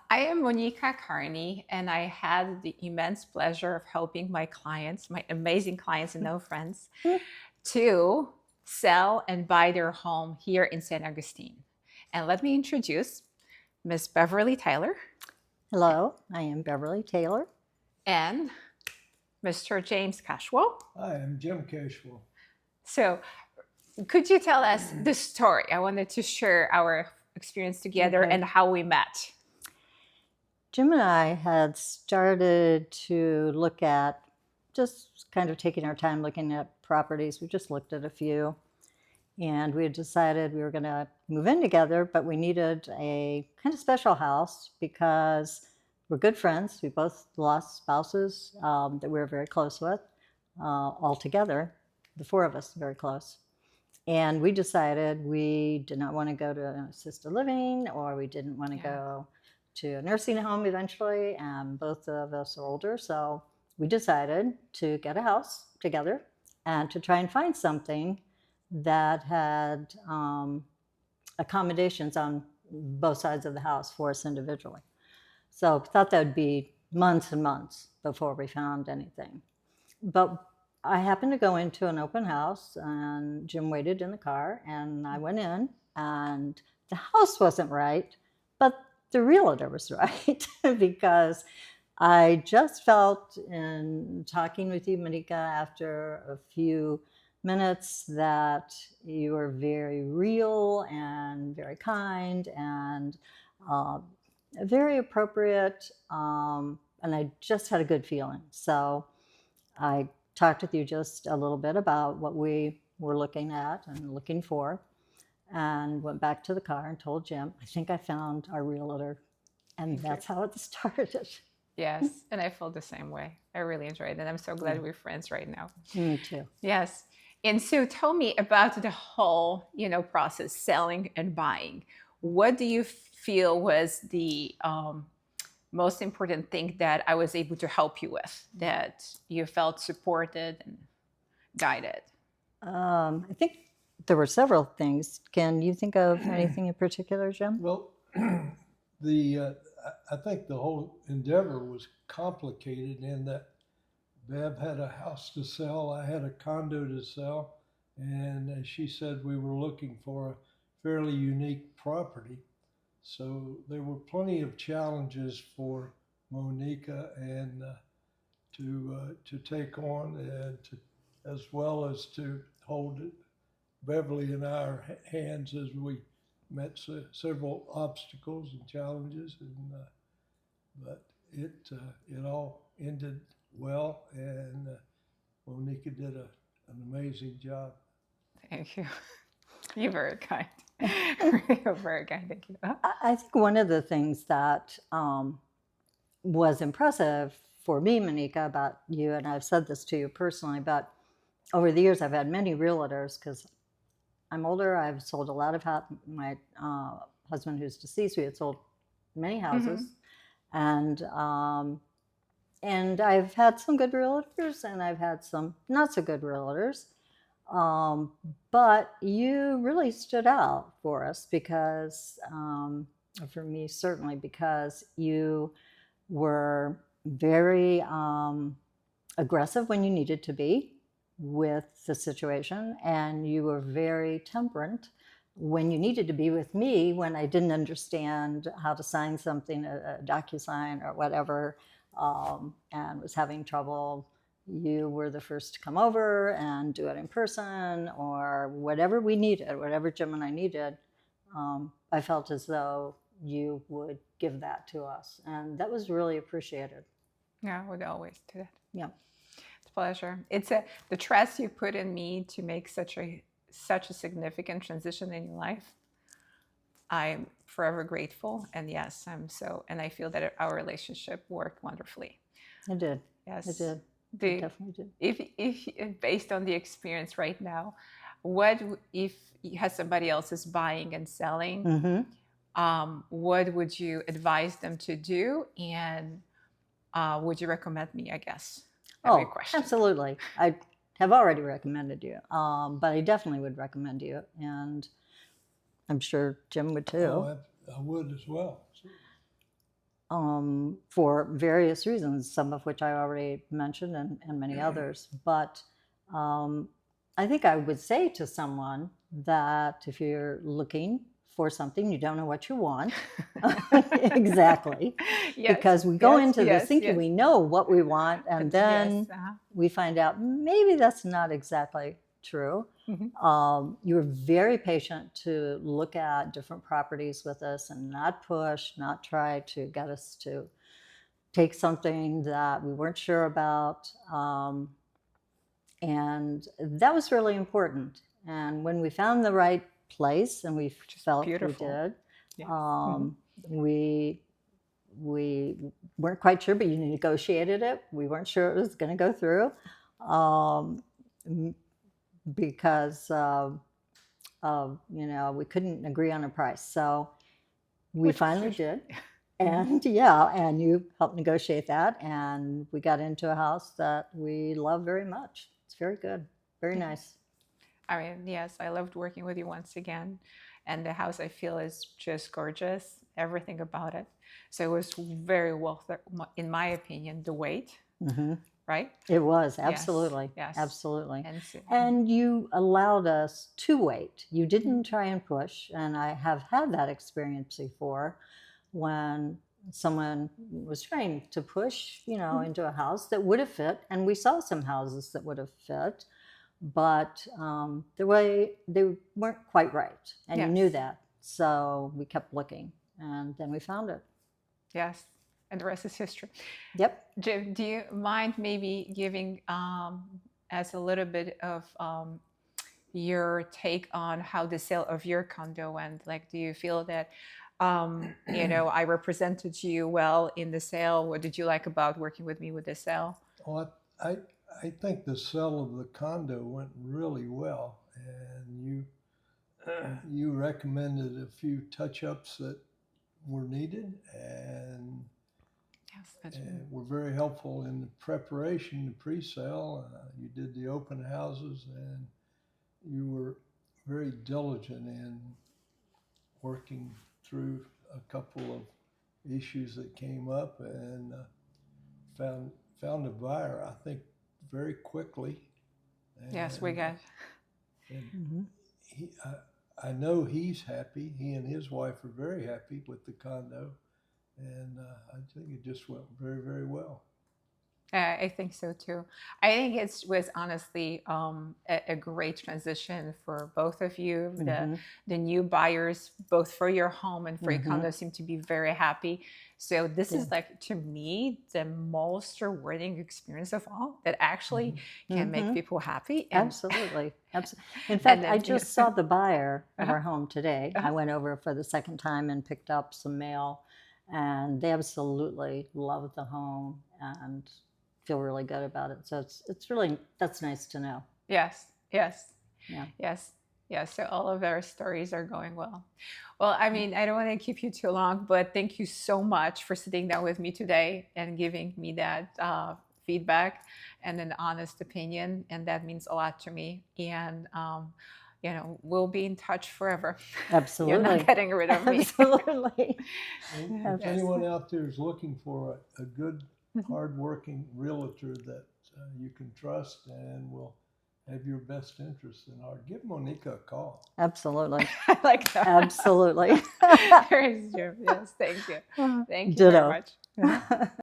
I am Monika Carney, and I had the immense pleasure of helping my clients, my amazing clients and no friends, to sell and buy their home here in San Augustine. And let me introduce Miss Beverly Taylor Hello, I am Beverly Taylor. and Mr. James Cashwell. I am Jim Cashwell. So, could you tell us the story? I wanted to share our experience together Okay. and how we met. Jim and I had started to look at just kind of taking our time looking at properties. We just looked at a few, and we had decided we were going to move in together, but we needed a kind of special house because we're good friends. We both lost spouses that we were very close with all together, the four of us very close. And we decided we did not want to go to an assisted living, or we didn't want to go to a nursing home eventually. And both of us are older. So we decided to get a house together and to try and find something that had accommodations on both sides of the house for us individually. So we thought that would be months and months before we found anything. But I happened to go into an open house, and Jim waited in the car, and I went in, and the house wasn't right, but the realtor was right because I just felt in talking with you, Monika, after a few minutes that you were very real and very kind and very appropriate, and I just had a good feeling. So I talked with you just a little bit about what we were looking at and looking for, and went back to the car and told Jim, I think I found our realtor. And that's how it started. Yes, and I feel the same way. I really enjoyed it. I'm so glad we're friends right now. Me too. Yes. And so tell me about the whole, process, selling and buying. What do you feel was the most important thing that I was able to help you with, that you felt supported and guided? I think there were several things. Can you think of anything in particular, Jim? Well, I think the whole endeavor was complicated in that Bev had a house to sell, I had a condo to sell, and as she said, we were looking for a fairly unique property. So there were plenty of challenges for Monika and to take on, and as well as to hold Beverly and our hands as we met several obstacles and challenges, and but it all ended well, and Monika did an amazing job. Thank you. You're very kind. You're very kind. Thank you. I think one of the things that was impressive for me, Monika, about you, and I've said this to you personally, but over the years I've had many realtors because I'm older. I've sold a lot of my husband, who's deceased, we had sold many houses, and I've had some good realtors, and I've had some not so good realtors. But you really stood out for us because, for me certainly, because you were very aggressive when you needed to be with the situation, and you were very temperate when you needed to be with me when I didn't understand how to sign something, a DocuSign or whatever, and was having trouble. You were the first to come over and do it in person, or whatever we needed, whatever Jim and I needed. I felt as though you would give that to us, and that was really appreciated. Yeah, I would always do that. Yeah. It's a pleasure. It's the trust you put in me to make such a significant transition in your life. I'm forever grateful, and yes, and I feel that our relationship worked wonderfully. It did. Yes, It did. It definitely did. If based on the experience right now, what if you had somebody else is buying and selling? What would you advise them to do, and would you recommend me? I guess. Oh, absolutely. I have already recommended you, but I definitely would recommend you, and I'm sure Jim would too. Oh, I would as well. for various reasons, some of which I already mentioned and many others. But I think I would say to someone that if you're looking for something, you don't know what you want. Exactly. Yes, Because we go yes, into this yes, thinking yes. we know what we want, and then Yes, uh-huh. we find out maybe that's not exactly true. Mhm. You were very patient to look at different properties with us and not push, not try to get us to take something that we weren't sure about. And that was really important. And when we found the right place, and we Just felt we beautiful. did, Yes. um, we weren't quite sure, but you negotiated it. We weren't sure it was going to go through, um, because we couldn't agree on a price. So we Which was finally usually. did. And yeah, and you helped negotiate that, and we got into a house that we love very much. It's very good, very Yeah. nice. I mean, yes, I loved working with you once again. And the house I feel is just gorgeous, everything about it. So it was very worth it, in my opinion, the wait, Hmm. right? It was, Yes, absolutely, yes. absolutely. And so, And you allowed us to wait. You didn't try and push, and I have had that experience before when someone was trying to push, into a house that would have fit, and we saw some houses that would have fit, but the way they weren't quite right, and you knew yes, that. So we kept looking, and then we found it. yes. And the rest is history. Yep. Jim, do you mind maybe giving us a little bit of your take on how the sale of your condo went? Like, do you feel that, I represented you well in the sale? What did you like about working with me with the sale? Well, I think the sale of the condo went really well, and you recommended a few touch-ups that were needed, and Yes, that's right. were very helpful in the preparation, the pre-sale. You did the open houses, and you were very diligent in working through a couple of issues that came up, and found found a buyer, I think, very quickly. Yes, we And got. and Hmm. I know he's happy. He and his wife are very happy with the condo, and I think it just went very, very well. I think so too. I think it was honestly a great transition for both of you. Hmm. The new buyers, both for your home and for your Hmm. condo, seem to be very happy. So this Yeah. is like, to me, the most rewarding experience of all, that actually can make Hmm. people happy. Absolutely. Absolutely. In And fact, I then just yes. saw the buyer of Uh-huh, our home today. uh-huh. I went over for the second time and picked up some mail, and they absolutely love the home and feel really good about it. So it's really, that's nice to know. Yes, yes. Yeah. Yes. Yes. So all of our stories are going well. Well, I mean, I don't want to keep you too long, but thank you so much for sitting down with me today and giving me that feedback and an honest opinion. And that means a lot to me. And, we'll be in touch forever. You're not Absolutely. getting rid of me. Absolutely. And if Yes. anyone out there is looking for a good, hardworking realtor that you can trust and will have your best interest in heart, give Monika a call. Absolutely. I like that. Absolutely. There is Jim. Yes. Thank you. Thank you very Ditto. much.